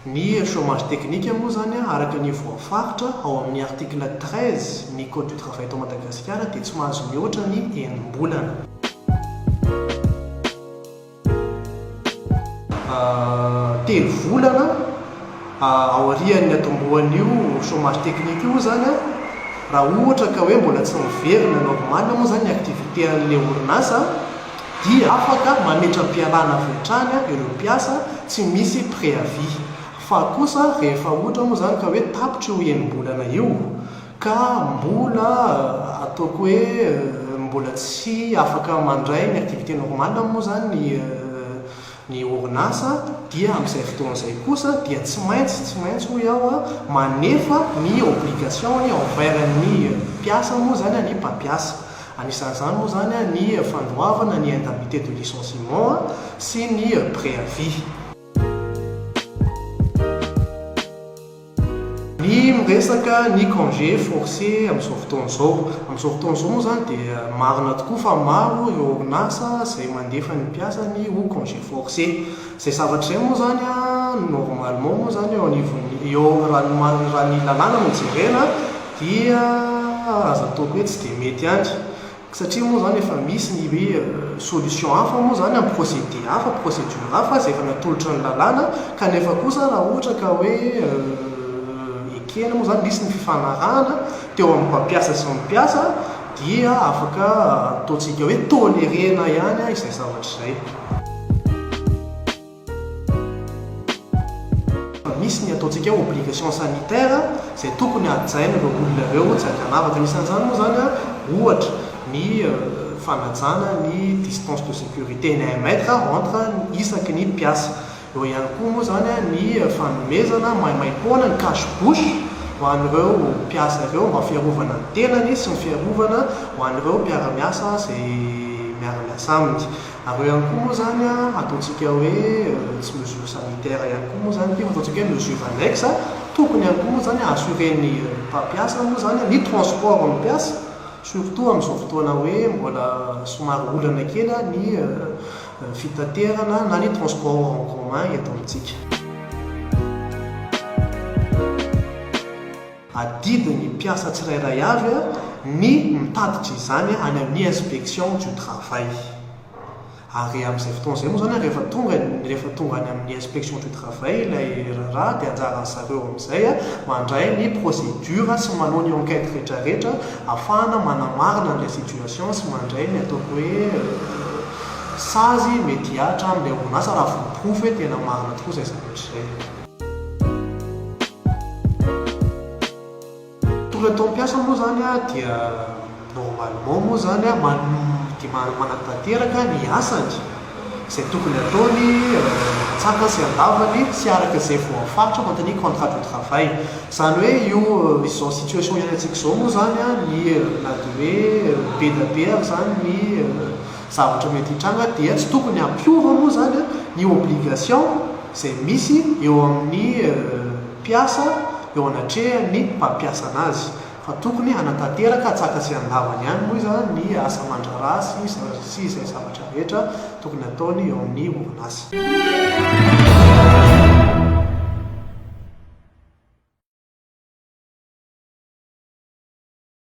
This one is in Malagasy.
Ny chômage technique moa zany araka ny voafaritra ao amin'ny article 13 ny code du travail eto Madagasikara dia tsy mahazo mihoatra ny enim-bolana. Telo volana aorian'ny atombohan'io chômage technique io zany raha ohatra ka hoe mbola tsy miverina normal moa zany activité an'ilay orinasa dia afaka mametram-pialana avy hatrany ireo mpiasa tsy misy préavis. Fa kosa rehefa ohatra moa zany ka hoe tapitra io enim-bolana io ka mbola ataoko hoe mbola tsy afaka mandray ny activité normale moa zany ny orinasa dia amin'izay fotoan'izay kosa dia tsy maintsy ho iaho manefa ny obligation envers ny mpiasa moa zany ny mpampiasa. Anisan'izany moa zany ny fandoavana ny indemnité de licenciement sy ny préavis. Ny miresaka ny congé forcé amin'izao fotoan'izao moa zany dia marina tokoa fa maro ireo orinasa izay mandefa ny mpiasany ho congé forcé. Izay zavatra izay moa zany normalement moa zany raha ny lalàna no jerena dia azo ataoko hoe tsy dia mety any satria moa zany efa misy ny hoe solution hafa moa zany amin'ny procédé hafa, procédure hafa izay efa natolotra ny lalàna kanefa kosa raha ohatra ka hoe ekena moa zany misy ny fifanarahana teo amin'ny mpampiasa sy ny mpiasa dia afaka ataontsika hoe tolerena ihany izay zavatra izay. Misy ny ataontsika hoe obligation sanitaire izay tokony hajaina ireo olona ireo tsy hakanavaka. Anisan'izany moa zany ohatra ny fanajana ny distance de sécurité ny 1 mètre entre isaky ny mpiasa. Eo ihany koa moa zany ny fanomezana maimaimpoana ny cache-bouche ho an'ireo mpiasa ireo mba fiarovana ny tenany sy ny fiarovana ho an'ireo mpiara-miasa izay miara-miasa aminy. Ary eo ihany koa moa zany ataontsika hoe tsy mesure sanitaire ihany koa moa zany dia ataontsika hoe mesure annexe tokony ihany koa moa zany assuren'ny mpampiasa moa zany ny transport amin'ny mpiasa surtout amin'izao fotoana hoe mbola somary olana kely ny fitaterana na ny transport en commun eto amintsika. Adidiny mpiasa tsirairay avy ny mitatitra izany any amin'ny inspection du travail. Ary amin'izay fotoan'izay moa zany rehefa tonga any amin'ny inspection du travail ilay raha dia anjaran'ny zareo amin'izay mandray ny procédure sy manao ny enquête rehetrarehetra ahafahana manamarina an'ilay situation sy mandray ny ataoko hoe sazy mety hatra amin'ilay orinasa raha voaprofy hoe tena marina tokoa izay zavatra izay. Atao mpiasa moa zany dia normalement moa zany manatanteraka ny asany izay tokony ataony tsaka sy andavany sy araka izay voafaritra mantan'ny contrat de travail. Izany hoe io izao situation iainantsika izao moa zany na dia hoe be da be ary zany ny zavatra mety hitranga dia tsy tokony hampiova moa zany ny obligation izay misy eo amin'ny mpiasa eo anatrehany mpampiasa anazy fa tokony hanatanteraka tsaka sy andavany ihany moa zany ny asa aman-draharaha sy izay zavatra rehetra tokony ataony eo amin'ny orinasa.